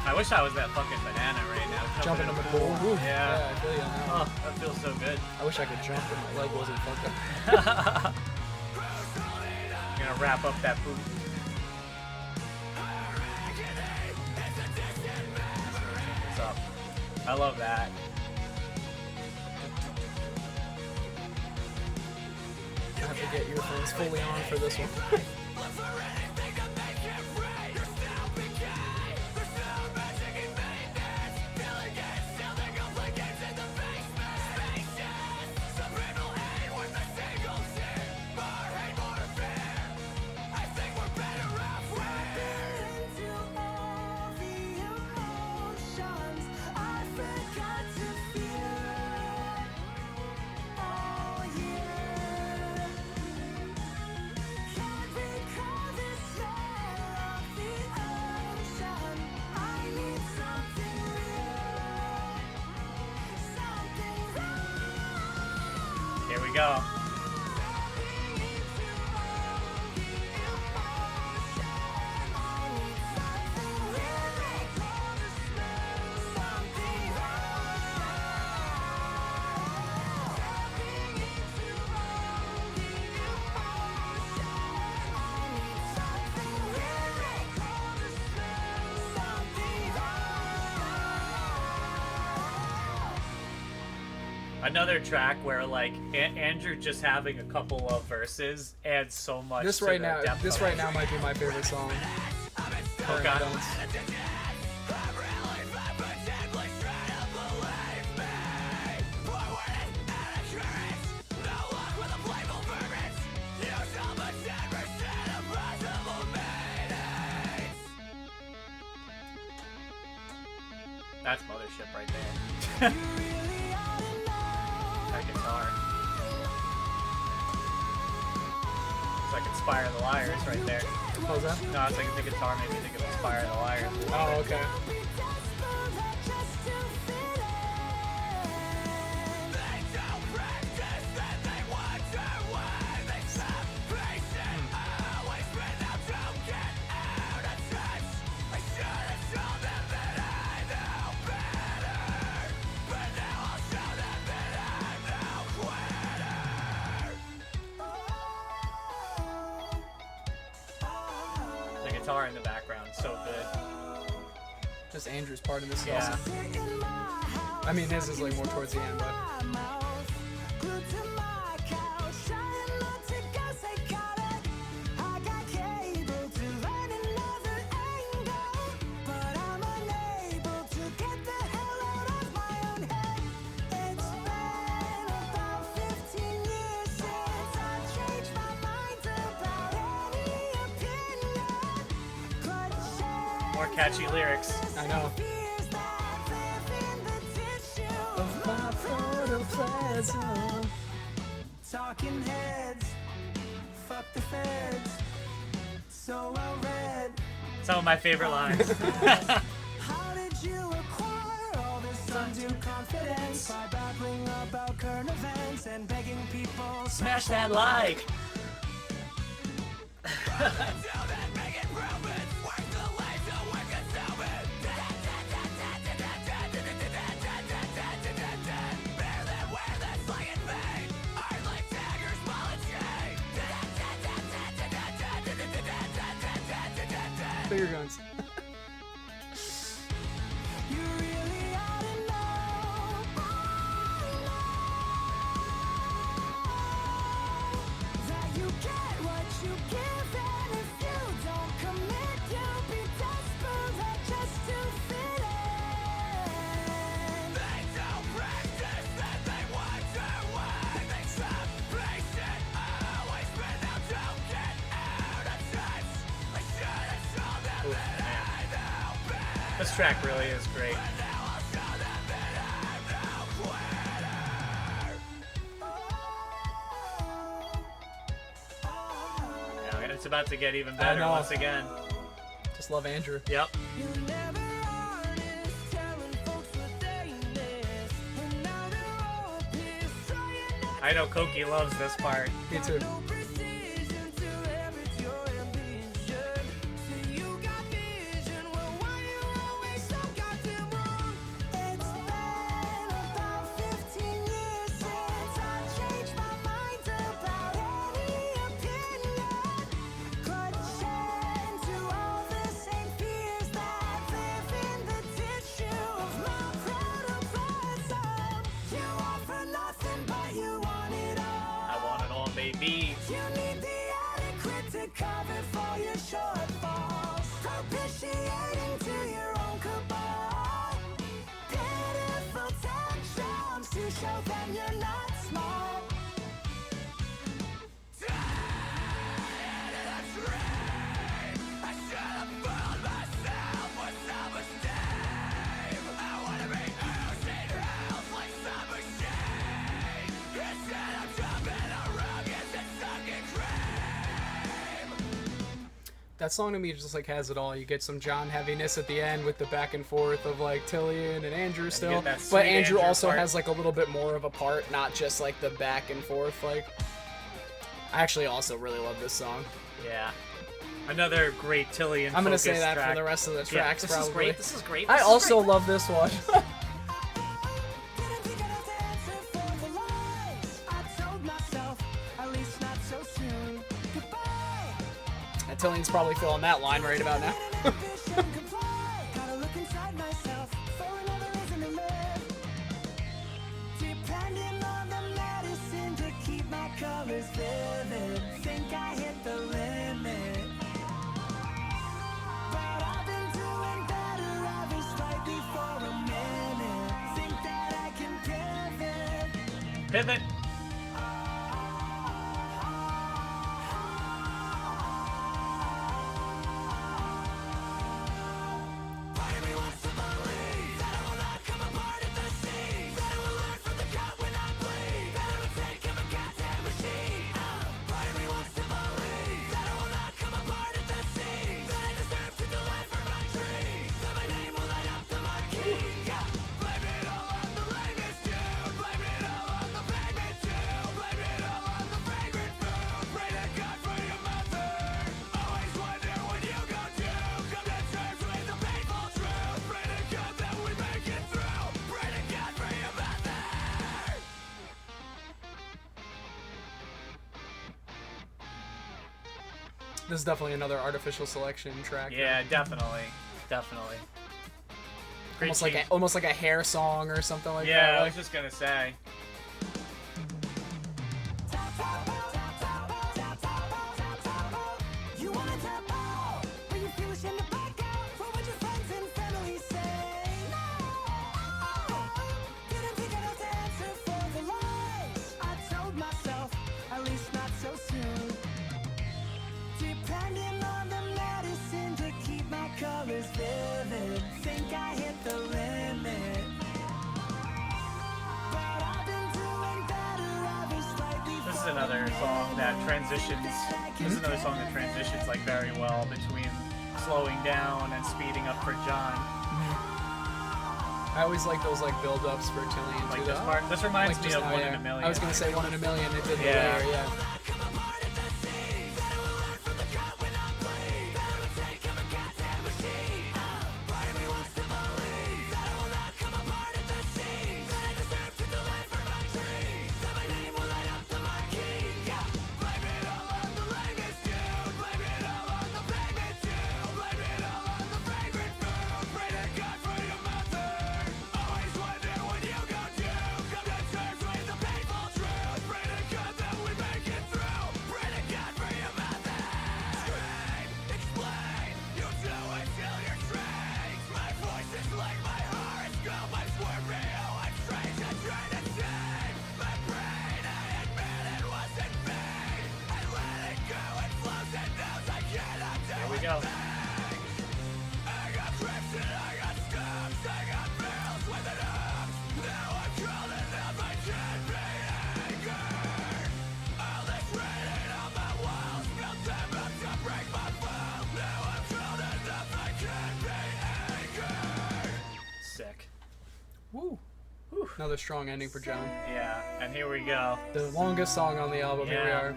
I wish I was that fucking banana right now. Jumping in the pool. Ooh, Yeah. I feel you on that one. Oh, that feels so good. I wish I could jump and my leg wasn't fucked up. I'm gonna wrap up that boot. What's up? I love that. I have to get earphones fully on for this one. Here we go. Another track where like Andrew just having a couple of verses adds so much. This to right the now, depth this of right it. now might be my favorite song. Cory and Okay. Dance. That's Mothership right there. That guitar. It's like Inspire the Liars right there. What was that? No, it's like the guitar made me think of Inspire the Liars. Oh, okay. guitar in the background, so good. Just Andrew's part of this Yeah. also. I mean, his is like more towards the end, but More catchy lyrics. I know. Talking heads, fuck the feds, so well read. Some of my favorite lines. How did you acquire all this undue confidence? By babbling about current events and begging people Smash that like. Bigger guns. You really ought to know that you get what you give, and if you don't commit, you'll be desperate just to fit in. They don't practice that they want to win. They stop patient, always been out, don't get out of touch. I should have told them Oof, that man. I know better. This track really is great. Yeah, and it's about to get even better know. once again. Just love Andrew. Yep. I know Koki loves this part. Me too. I want it all, baby. You need the adequate to cover for your shortfalls. Propitiating to your own cabal. Pitiful tantrums to show them you're not small. That song to me just like has it all. You get some John heaviness at the end with the back and forth of like Tillian and Andrew still, get that but sweet Andrew Andrew also part. has like a little bit more of a part, not just like the back and forth. Like, I actually also really love this song. Yeah. Another great Tillian. I'm gonna say focused that track. for the rest of the Yeah, tracks. this probably. is great. This is great. I This is also great. love this one. Didn't think I'd have to answer for the lies. I told myself, at least not so soon. Goodbye. And Tillian's probably feeling that line right about now. Gotta look inside myself for another reason to live. Depending on the medicine to keep my colors vivid. Think I hit the limit. But I've been doing better. I was right before a minute. Think that I can pivot. Pivot. This is definitely another artificial selection track. Yeah, definitely. Definitely. Great Almost like a hair song or something like that. Yeah, I Like, was just gonna say. You wanna tap out, but you feel ashamed to back out for what your friends and family say. No, didn't think I'd have to answer for the lies I told myself, at least not so soon. Depending on the medicine to keep my colors vivid, think I hit the limit. But I've been doing better every slightly. This is another song that transitions. This is another song that transitions like very well between slowing down and speeding up for John. I always like those like build-ups for Tillian Like too. this part. This reminds Like me just of now, One yeah. in a Million. I was gonna say 1 in a Million. It did Yeah. later, yeah. Here we go. Sick. Woo. Another strong ending for John. Yeah, and here we go. The longest song on the album. Here we Yeah. are.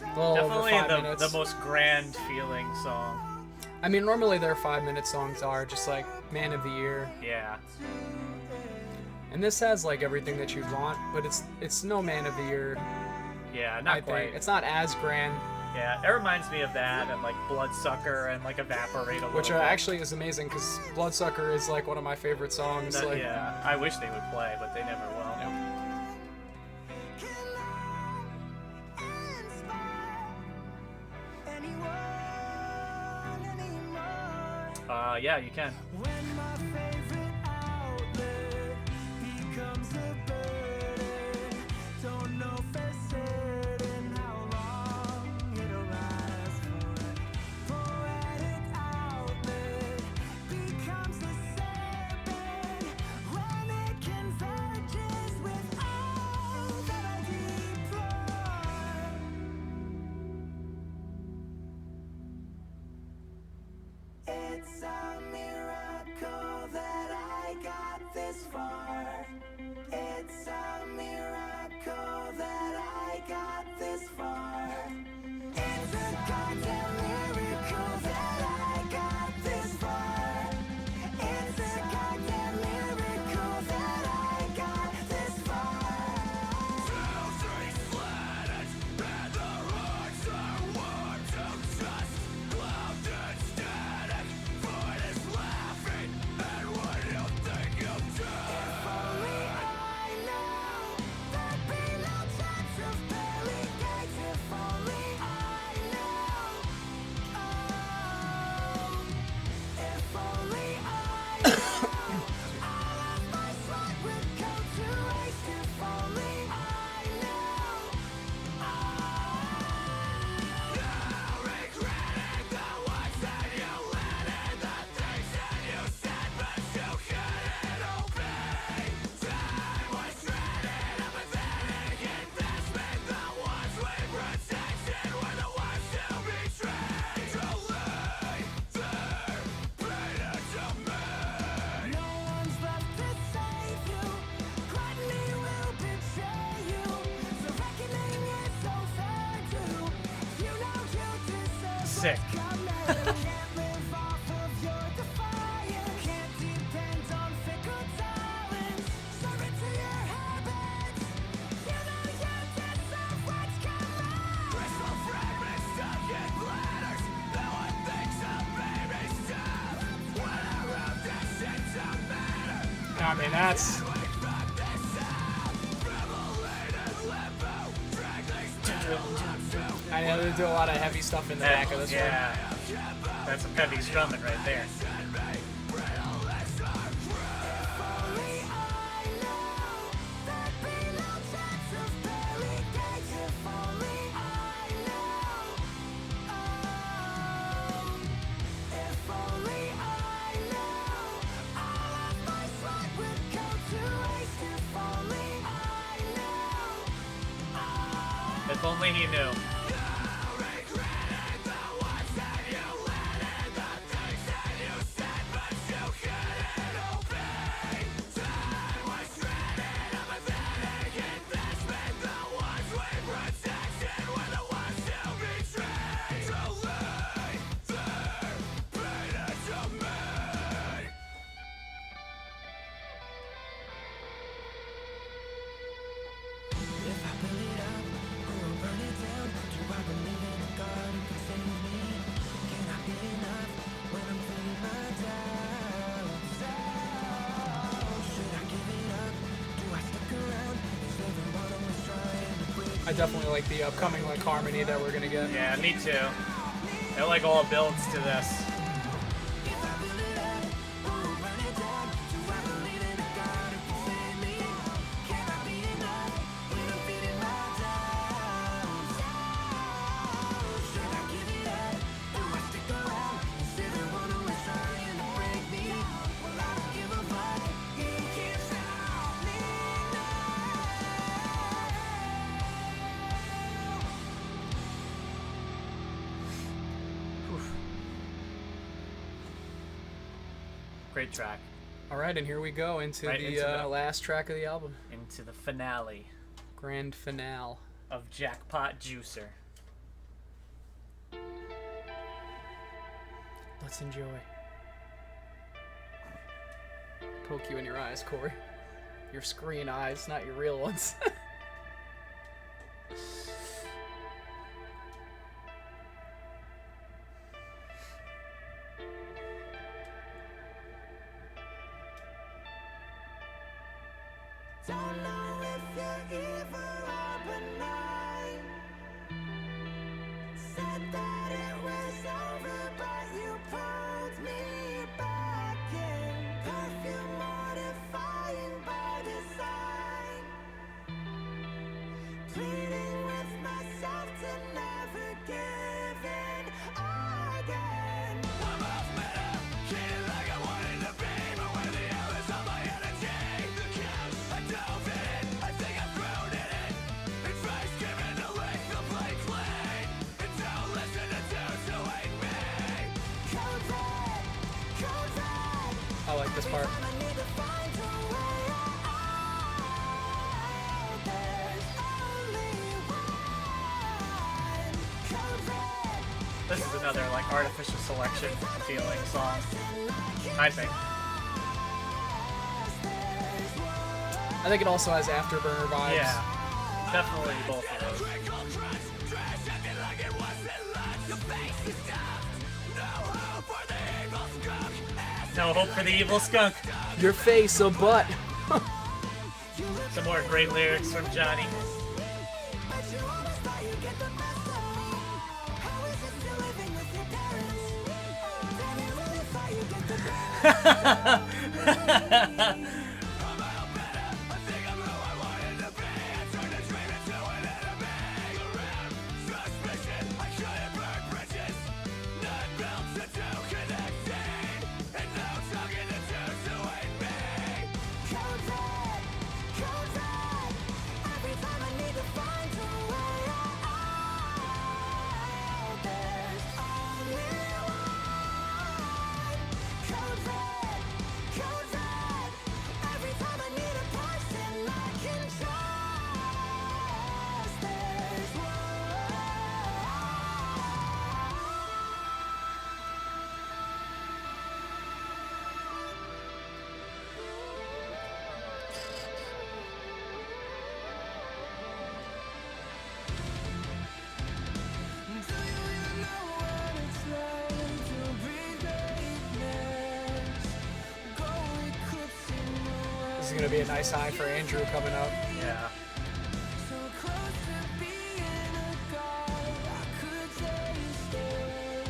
A little over 5 Definitely minutes. the most grand feeling song. I mean, normally their 5-minute songs are just like Man of the Year, Yeah. and this has like everything that you'd want, but it's no Man of the Year. Yeah, I not think quite. it's not as grand, Yeah, it reminds me of that and like Bloodsucker and like Evaporate a little which bit. actually is amazing because Bloodsucker is like one of my favorite songs. That- like, yeah, I wish they would play, but they never will. Yeah, you can. When my favorite outlet becomes a burden, don't know for certain how long it'll last for. Poetic outlet becomes a serpent when it converges with all that I deplore. It's a miracle that I got this far. It's a miracle that I got this far. It's a goddamn miracle that I got this far. It's a goddamn miracle that I got this far. 2, 3 planets and the rocks are warped to dust. Clouded static, void is laughing at what you think you've done. If only I know there'd be no chance of pearly gates. If only I know. Oh, if only I know. All of my sweat would go to waste. If only I know. Now regretting the words that you let in, the things that you said but you couldn't obey. Time was dreaded, a pathetic investment. The ones we protected were the ones to betray. To lay their pain to me. No one's left to save you. Gluttony will betray you. The reckoning is overdue. You know you deserve Sick. what's coming. Can't live off of your defiance. Can't depend on fickle talents. Surrender your habits. You know you deserve what's coming. Crystal fragments stuck in bladders. mean, that's... I know they do a lot of heavy stuff in the back of this one. Yeah. That's some heavy strumming right there. If only he knew. I definitely like the upcoming like harmony that we're gonna get. Yeah, me too. It like all builds to this. Great track. All right, and here we go into Right the into the- last track of the album, Into the finale grand finale. of Jackpot Juicer. Let's enjoy. Poke you in your eyes, Corey. Your screen eyes, not your real ones. Don't know if you're evil or benign. Said that it was over, but you pulled me back in. Perfume mortifying by design. Pleading with myself to never give in again. I'm off meta, kidding like I wanted to be, but when the hell is all my energy? I dove in, I think I'm thrown in it. It's face given to lick the plate clean. And don't listen to dudes who hate me. Code red, code red. I like this part. I need to find a way out. There's only one. Code red. This is another like artificial selection feeling song, I think. I think it also has Afterburner vibes. Yeah, definitely both of those. No hope for the evil skunk. Your face, a butt. Some more great lyrics from Johnny. gonna be a nice high for Andrew coming up. Yeah. So close to being a god, I could taste it.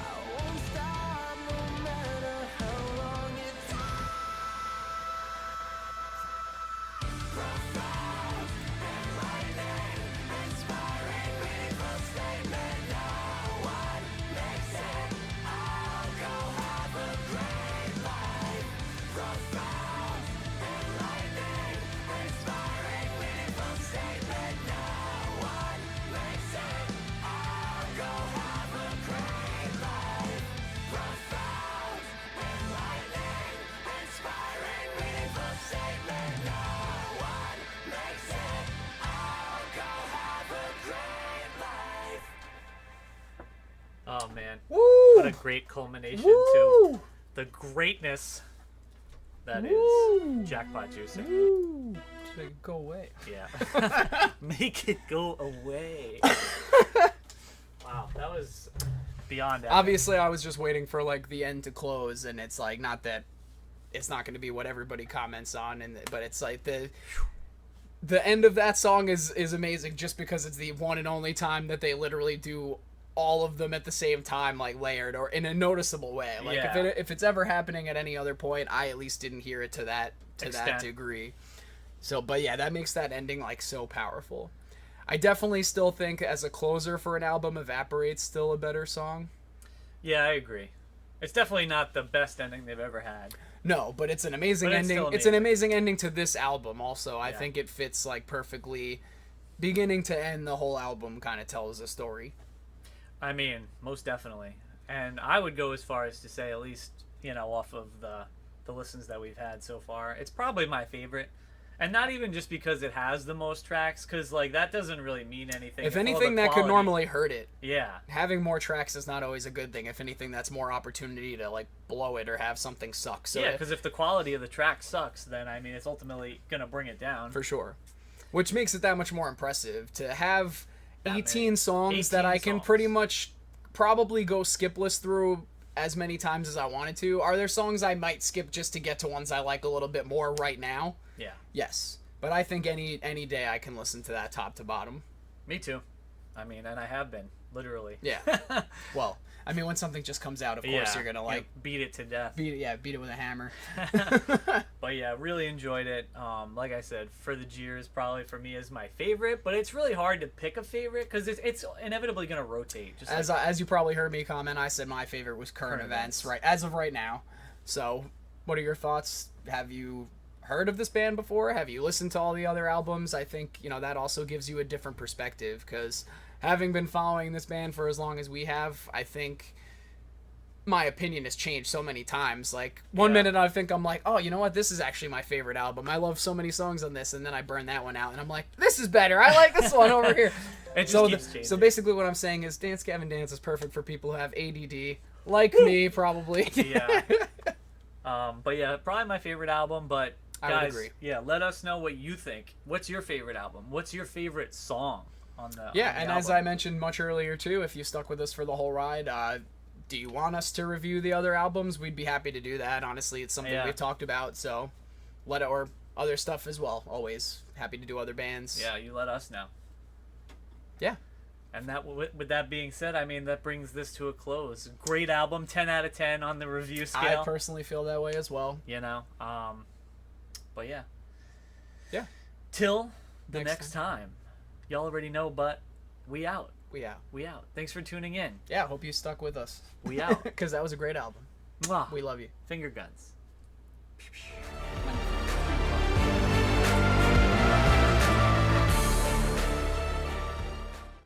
I won't stop no matter how long it takes. Profound, enlightening, inspiring, meaningful statement. No one makes it. I'll go have a great life. Profound, enlightening, inspiring, meaningful statement. No one makes it. I'll go have a great life. Profound, enlightening, inspiring, meaningful statement. No one makes it. I'll go have a great life. Oh man. Woo! What a great culmination to Woo! the greatness that Woo! is Jackpot Juicer. Woo! Just make it go away. Yeah. Make it go away. Wow, that was beyond epic. Obviously, I was just waiting for like the end to close, and it's like not that it's not going to be what everybody comments on, but it's like the end of that song is amazing just because it's the one and only time that they literally do all of them at the same time, like layered or in a noticeable way. Like Yeah. if it's ever happening at any other point, I at least didn't hear it to that Extent. degree. So, but yeah, that makes that ending like so powerful. I definitely still think as a closer for an album, Evaporate's still a better song. Yeah, I agree. It's definitely not the best ending they've ever had. No, but it's an amazing But it's ending. still It's an amazing. amazing ending to this album also. I Yeah. think it fits like perfectly. Beginning to end, the whole album kind of tells a story. I mean, most definitely. And I would go as far as to say, at least, you know, off of the listens that we've had so far, it's probably my favorite. And not even just because it has the most tracks, because, like, that doesn't really mean anything. If All the anything, that could quality- normally hurt it. Yeah. Having more tracks is not always a good thing. If anything, that's more opportunity to like blow it or have something suck. So Yeah, because if the quality of the track sucks, then, I mean, it's ultimately going to bring it down. for sure, which makes it that much more impressive to have That 18 many. songs that 18 I can songs. pretty much probably go skipless through as many times as I wanted to. Are there songs I might skip just to get to ones I like a little bit more right now? Yeah. Yes, but I think any day I can listen to that top to bottom. Me too. I mean, and I have been, literally. Yeah. Well, I mean, when something just comes out, of course Yeah, you're gonna like beat it to death. beat it with a hammer. But yeah, really enjoyed it. Like I said, For the Jeers probably for me is my favorite, but it's really hard to pick a favorite because it's inevitably gonna rotate. Just As like, as you probably heard me comment, I said my favorite was current Current events, Events. right as of right now. So, what are your thoughts? Have you heard of this band before? Have you listened to all the other albums? I think that also gives you a different perspective because having been following this band for as long as we have, I think my opinion has changed so many times. Like one Yeah. minute I think I'm like, oh, you know what? This is actually my favorite album. I love so many songs on this, and then I burn that one out, and I'm like, this is better. I like this one over here. it just So, keeps so changing. basically, what I'm saying is, Dance Gavin Dance is perfect for people who have ADD, like me, probably. Yeah. But yeah, probably my favorite album. But I would guys, agree. yeah, let us know what you think. What's your favorite album? What's your favorite song on the? Yeah, on the and as album? I mentioned much earlier too, if you stuck with us for the whole ride, do you want us to review the other albums? We'd be happy to do that. Honestly, it's something Yeah. we've talked about, so or other stuff as well. Always happy to do other bands. Yeah, you let us know. Yeah. And that, with that being said, I mean that brings this to a close. Great album, 10 out of 10 on the review scale. I personally feel that way as well. You know, but yeah. Yeah. Till the Next next time. Y'all already know, but we out. We out. We out. Thanks for tuning in. Yeah, hope you stuck with us. We out. Because that was a great album. Mwah. We love you. Finger guns.